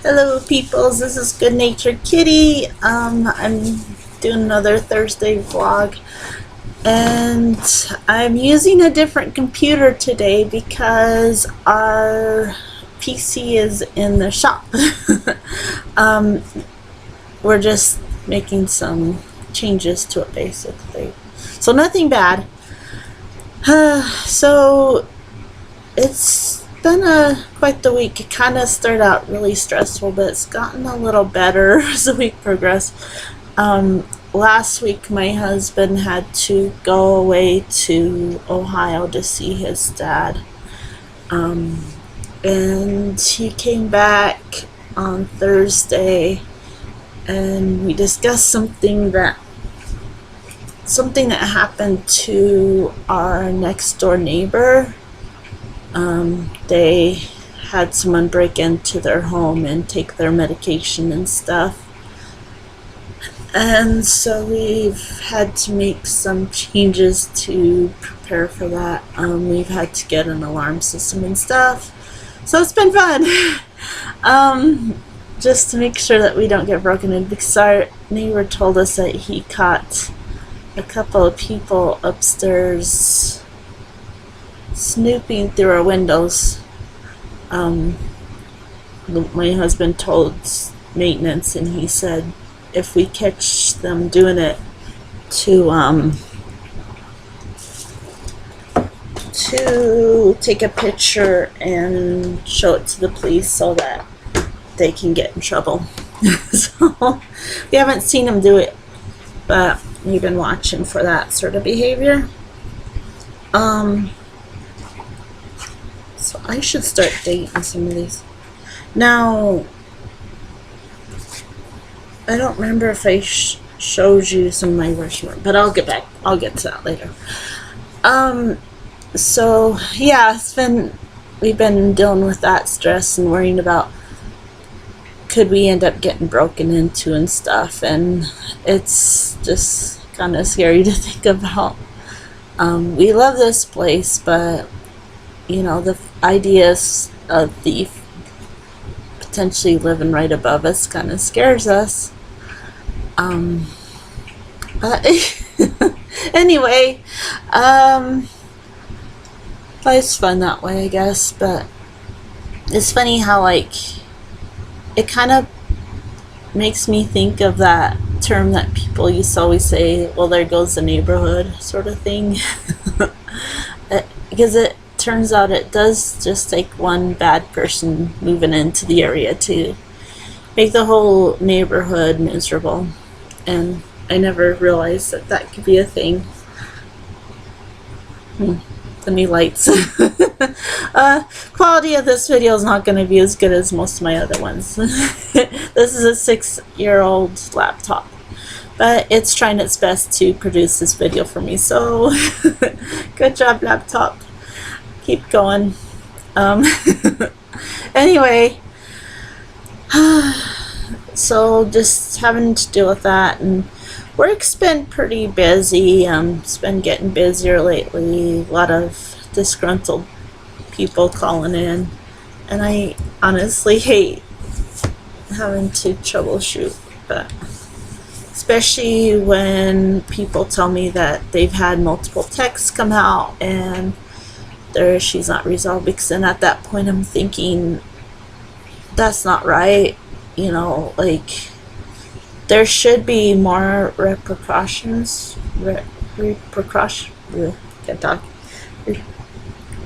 Hello peoples, this is Good Natured Kitty. I'm doing another Thursday vlog and I'm using a different computer today because our PC is in the shop. We're just making some changes to it basically. So nothing bad. So it's been quite the week. It kind of started out really stressful, but it's gotten a little better as the week progressed. Last week my husband had to go away to Ohio to see his dad, and he came back on Thursday and we discussed something that happened to our next door neighbor. They had someone break into their home and take their medication and stuff. And so we've had to make some changes to prepare for that. We've had to get an alarm system and stuff. So it's been fun. Just to make sure that we don't get broken in, because our neighbor told us that he caught a couple of people upstairs snooping through our windows. My husband told maintenance, and he said if we catch them doing it, to take a picture and show it to the police so that they can get in trouble. So we haven't seen him do it, but we've been watching for that sort of behavior. So I should start dating some of these. Now, I don't remember if I showed you some of my worship, but I'll get to that later. So yeah, we've been dealing with that stress and worrying about could we end up getting broken into and stuff, and it's just kind of scary to think about. We love this place, but you know, the ideas of the potentially living right above us kind of scares us. Anyway, life's fun that way, I guess. But it's funny how, like, it kind of makes me think of that term that people used to always say, well, there goes the neighborhood, sort of thing. Because it turns out it does just take one bad person moving into the area to make the whole neighborhood miserable. And I never realized that could be a thing. The new lights. Quality of this video is not going to be as good as most of my other ones. This is a 6-year-old laptop, but it's trying its best to produce this video for me, so good job, laptop. Keep going. Anyway, so just having to deal with that, and work's been pretty busy. It's been getting busier lately. A lot of disgruntled people calling in, and I honestly hate having to troubleshoot, but especially when people tell me that they've had multiple texts come out and their issue's not resolved, because then at that point I'm thinking that's not right. You know, like, there should be more repercussions.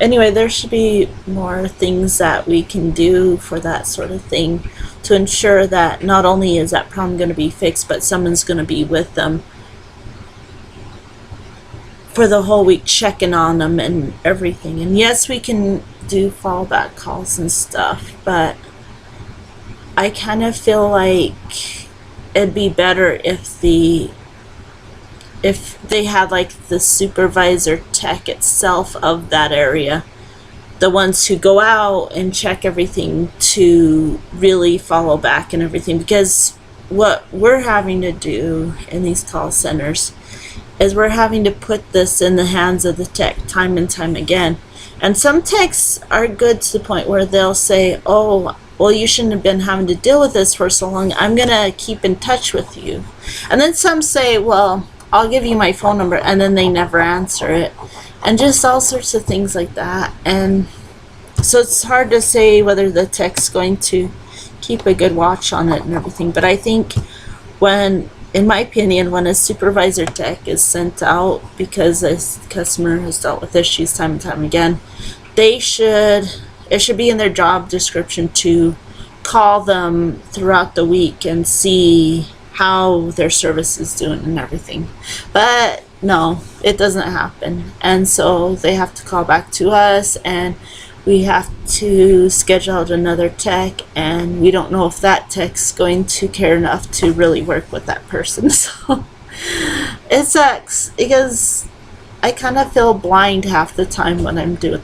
Anyway, there should be more things that we can do for that sort of thing to ensure that not only is that problem going to be fixed, but someone's going to be with them for the whole week, checking on them and everything. And yes, we can do fallback calls and stuff, but I kind of feel like it'd be better if they had, like, the supervisor tech itself of that area, the ones who go out and check everything, to really follow back and everything. Because what we're having to do in these call centers is we're having to put this in the hands of the tech time and time again. And some techs are good to the point where they'll say, oh, well, you shouldn't have been having to deal with this for so long. I'm going to keep in touch with you. And then some say, well, I'll give you my phone number, and then they never answer it. And just all sorts of things like that. And so it's hard to say whether the tech's going to keep a good watch on it and everything. But I think when, in my opinion, when a supervisor tech is sent out because a customer has dealt with issues time and time again, it should be in their job description to call them throughout the week and see how their service is doing and everything. But no, it doesn't happen. And so they have to call back to us, and we have to schedule out another tech, and we don't know if that tech's going to care enough to really work with that person. So it sucks because I kind of feel blind half the time when I'm doing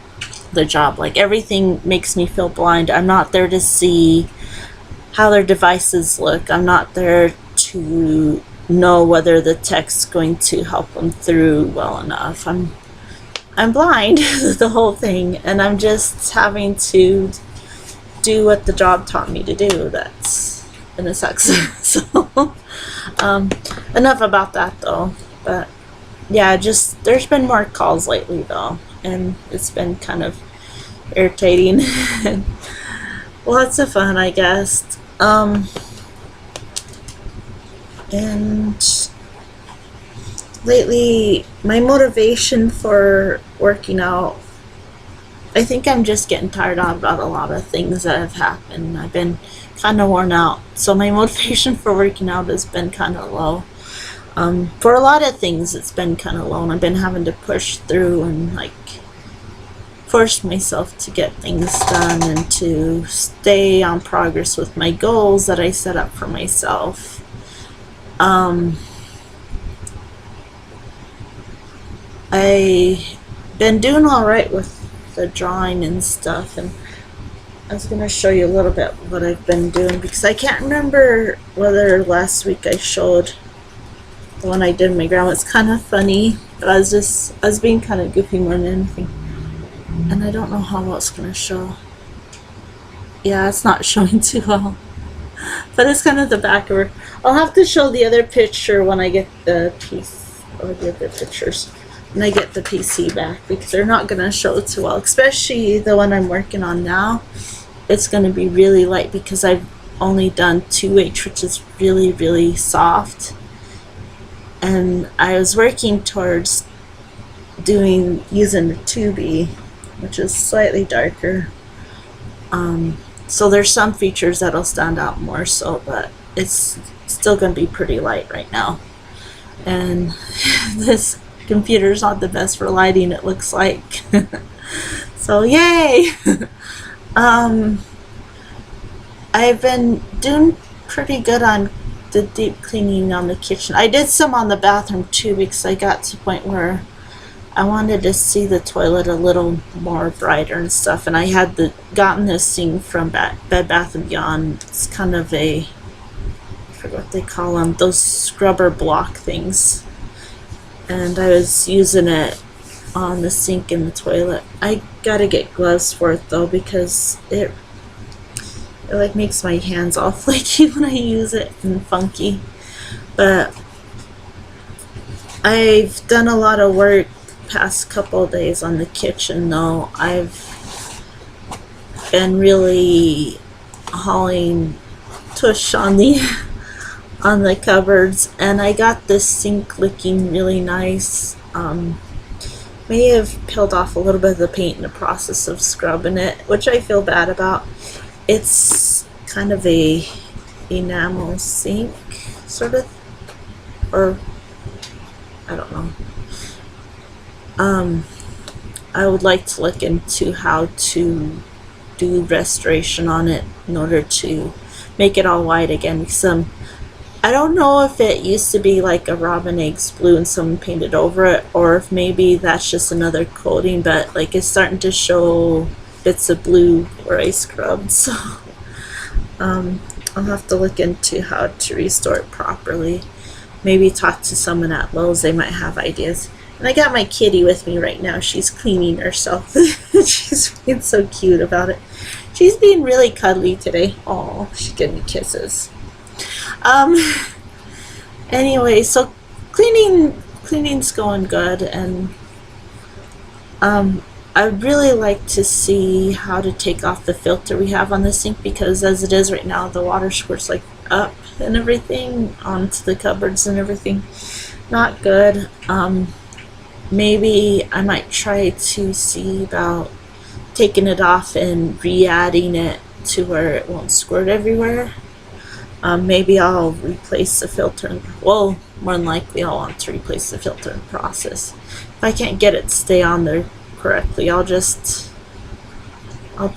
the job. Like, everything makes me feel blind. I'm not there to see how their devices look. I'm not there to know whether the tech's going to help them through well enough. I'm blind the whole thing, and I'm just having to do what the job taught me to do. And it sucks. So enough about that though. But yeah, just there's been more calls lately though, and it's been kind of irritating. Lots of fun, I guess. And lately, my motivation for working out, I think I'm just getting tired about a lot of things that have happened. I've been kind of worn out, so my motivation for working out has been kind of low. For a lot of things, it's been kind of low, and I've been having to push through and like force myself to get things done and to stay on progress with my goals that I set up for myself. I've been doing all right with the drawing and stuff, and I was going to show you a little bit what I've been doing, because I can't remember whether last week I showed the one I did in my grandma. It's kind of funny, but I was being kind of goofy more than anything, and I don't know how well it's going to show. Yeah, it's not showing too well, but it's kind of the back of her. I'll have to show the other picture when I get the piece, or the other pictures when I get the PC back, because they're not going to show too well, especially the one I'm working on now. It's going to be really light because I've only done 2H, which is really, really soft, and I was working towards using the 2B, which is slightly darker. So there's some features that'll stand out more so, but it's still going to be pretty light right now. And this computer's not the best for lighting, it looks like. So yay! I've been doing pretty good on the deep cleaning on the kitchen. I did some on the bathroom too, because I got to the point where I wanted to see the toilet a little more brighter and stuff, and I had gotten this thing from Bed Bath & Beyond. It's kind of I forget what they call them, those scrubber block things, and I was using it on the sink in the toilet. I gotta get gloves for it though, because it like makes my hands all flaky when I use it and funky. But I've done a lot of work past couple of days on the kitchen though. I've been really hauling tush on the cupboards, and I got this sink looking really nice. May have peeled off a little bit of the paint in the process of scrubbing it, which I feel bad about. It's kind of a enamel sink sort of, or I don't know. I would like to look into how to do restoration on it in order to make it all white again, because I don't know if it used to be like a robin eggs blue and someone painted over it, or if maybe that's just another coating, but like it's starting to show bits of blue where I scrubbed. So I'll have to look into how to restore it properly. Maybe talk to someone at Lowe's, they might have ideas. And I got my kitty with me right now. She's cleaning herself. She's being so cute about it. She's being really cuddly today. Oh, she's giving me kisses. Um, anyway, so cleaning's going good, and I'd really like to see how to take off the filter we have on the sink, because as it is right now, the water squirts like up and everything onto the cupboards and everything. Not good. Maybe I might try to see about taking it off and re-adding it to where it won't squirt everywhere. Maybe I'll replace the filter. Well, more than likely I'll want to replace the filter in the process. If I can't get it to stay on there correctly, I'll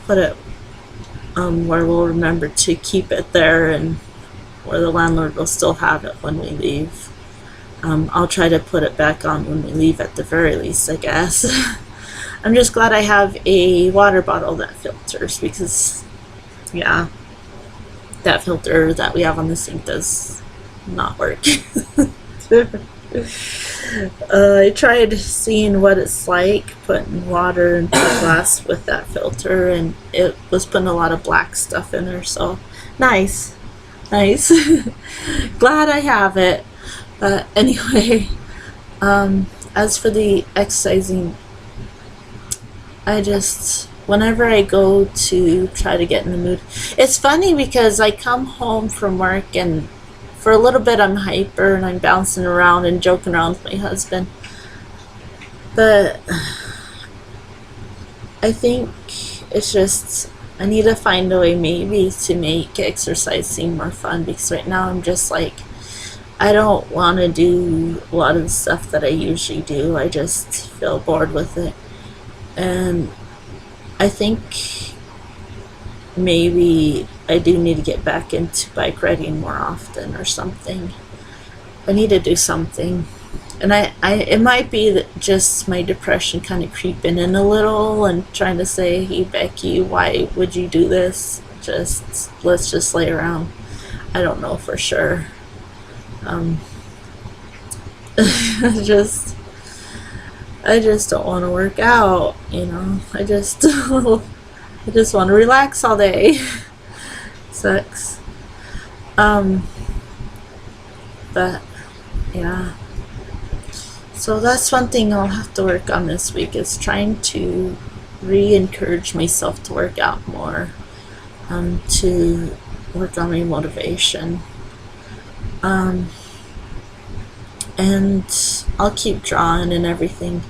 put it where we'll remember to keep it there, and where the landlord will still have it when we leave. I'll try to put it back on when we leave at the very least, I guess. I'm just glad I have a water bottle that filters, because yeah, that filter that we have on the sink does not work. I tried seeing what it's like putting water into a glass with that filter, and it was putting a lot of black stuff in there, so nice. Glad I have it. But anyway, as for the exercising, whenever I go to try to get in the mood, it's funny because I come home from work and for a little bit I'm hyper and I'm bouncing around and joking around with my husband. But I think it's just, I need to find a way maybe to make exercise seem more fun, because right now I'm just like, I don't want to do a lot of the stuff that I usually do. I just feel bored with it. And I think maybe I do need to get back into bike riding more often or something. I need to do something. And it might be that just my depression kind of creeping in a little and trying to say, hey Becky, why would you do this? Let's just lay around. I don't know for sure. I just don't want to work out, you know. I just want to relax all day. Sucks. But yeah. So that's one thing I'll have to work on this week, is trying to re-encourage myself to work out more, to work on my motivation. And I'll keep drawing and everything.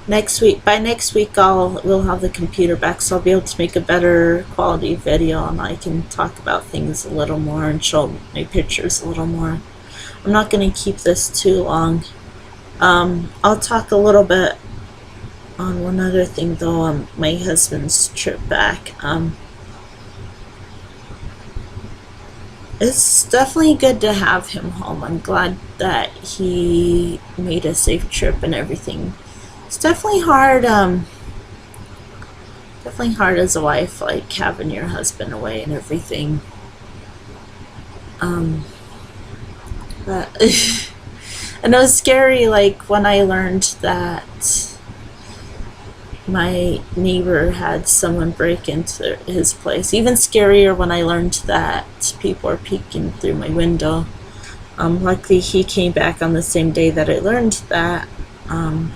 By next week we'll have the computer back, so I'll be able to make a better quality video, and I can talk about things a little more and show my pictures a little more. I'm not going to keep this too long. I'll talk a little bit on one other thing though, on my husband's trip back. It's definitely good to have him home. I'm glad that he made a safe trip and everything. It's definitely hard as a wife, like having your husband away and everything. But and it was scary, like when I learned that my neighbor had someone break into his place. Even scarier when I learned that people were peeking through my window. Luckily he came back on the same day that I learned that. I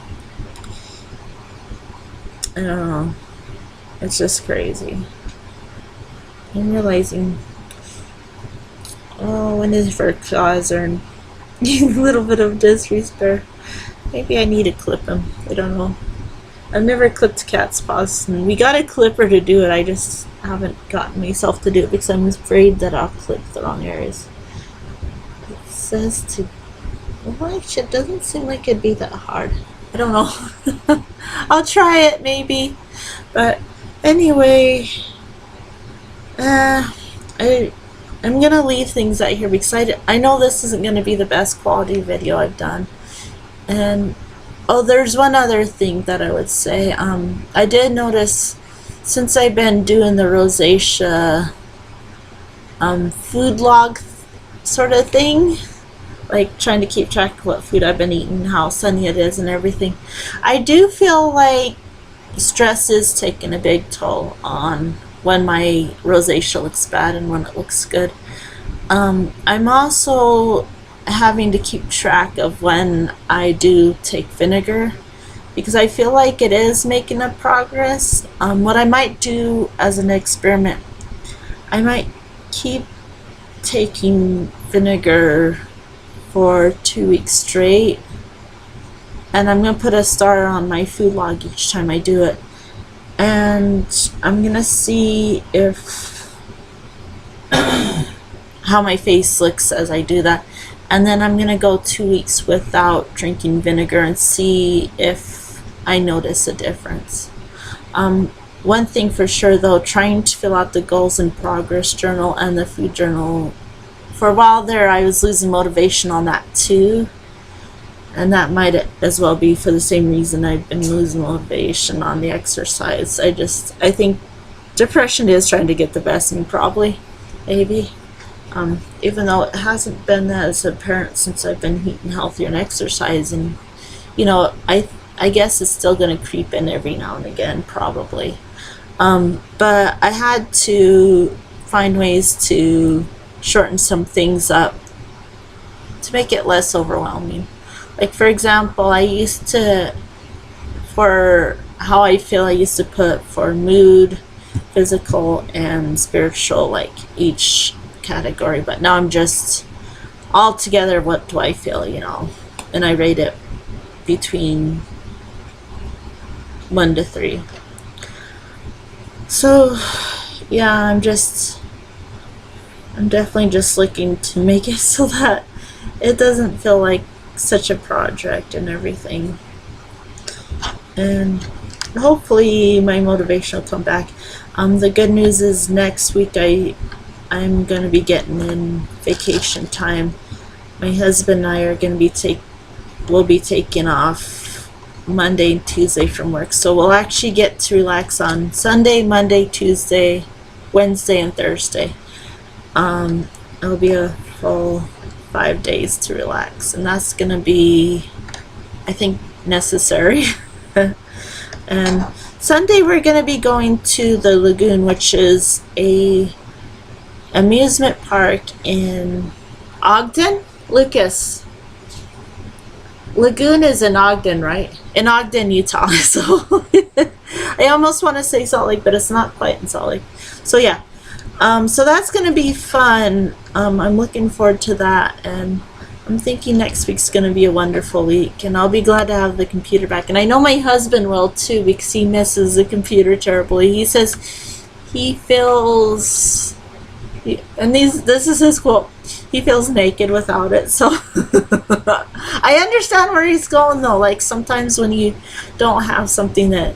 don't know. It's just crazy. I'm realizing, when his fur claws are a little bit of disrespect. Maybe I need to clip him. I don't know. I've never clipped cat's paws, and we got a clipper to do it. I just haven't gotten myself to do it because I'm afraid that I'll clip the wrong areas. It says to, well, actually, it doesn't seem like it'd be that hard. I don't know. I'll try it maybe. But anyway, I'm gonna leave things out here because I know this isn't gonna be the best quality video I've done. And there's one other thing that I would say. I did notice, since I've been doing the rosacea food log sort of thing, like trying to keep track of what food I've been eating, how sunny it is and everything, I do feel like stress is taking a big toll on when my rosacea looks bad and when it looks good. I'm also having to keep track of when I do take vinegar, because I feel like it is making up progress. What I might do as an experiment, I might keep taking vinegar for 2 weeks straight, and I'm gonna put a star on my food log each time I do it, and I'm gonna see if how my face looks as I do that, and then I'm gonna go 2 weeks without drinking vinegar and see if I notice a difference. One thing for sure though, trying to fill out the goals and progress journal and the food journal, for a while there I was losing motivation on that too, and that might as well be for the same reason I've been losing motivation on the exercise. I think depression is trying to get the best of me, probably, maybe. Even though it hasn't been as apparent since I've been eating healthier and exercising, you know, I guess it's still going to creep in every now and again, probably. But I had to find ways to shorten some things up to make it less overwhelming. Like, for example, I used to, for how I feel, I used to put for mood, physical, and spiritual, like each category, but now I'm just all together, what do I feel, you know, and I rate it between 1 to 3. So yeah, I'm definitely just looking to make it so that it doesn't feel like such a project and everything, and hopefully my motivation will come back. The good news is next week I'm going to be getting in vacation time. My husband and I are going to we'll be taking off Monday and Tuesday from work, so we'll actually get to relax on Sunday, Monday, Tuesday, Wednesday, and Thursday. It'll be a full 5 days to relax, and that's going to be, I think, necessary. And Sunday we're going to be going to the lagoon, which is a amusement park in Ogden. Lucas, lagoon is in Ogden, right? In Ogden, Utah. So I almost want to say Salt Lake, but it's not quite in Salt Lake. So yeah, so that's going to be fun. I'm looking forward to that, and I'm thinking next week's going to be a wonderful week, and I'll be glad to have the computer back. And I know my husband will too, because he misses the computer terribly. He says he feels, and this is his quote, he feels naked without it. So I understand where he's going though. Like, sometimes when you don't have something that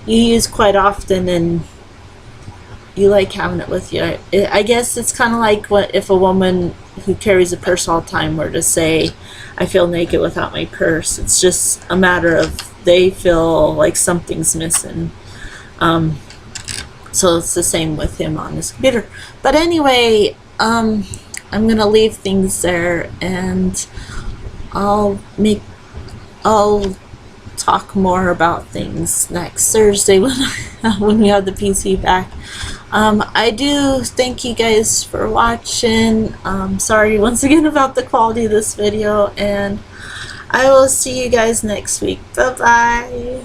you use quite often and you like having it with you, I guess it's kind of like what if a woman who carries a purse all the time were to say, I feel naked without my purse. It's just a matter of they feel like something's missing. So it's the same with him on his computer. But anyway, I'm gonna leave things there, and I'll talk more about things next Thursday when we have the PC back. I do thank you guys for watching. Sorry once again about the quality of this video, and I will see you guys next week. Bye bye.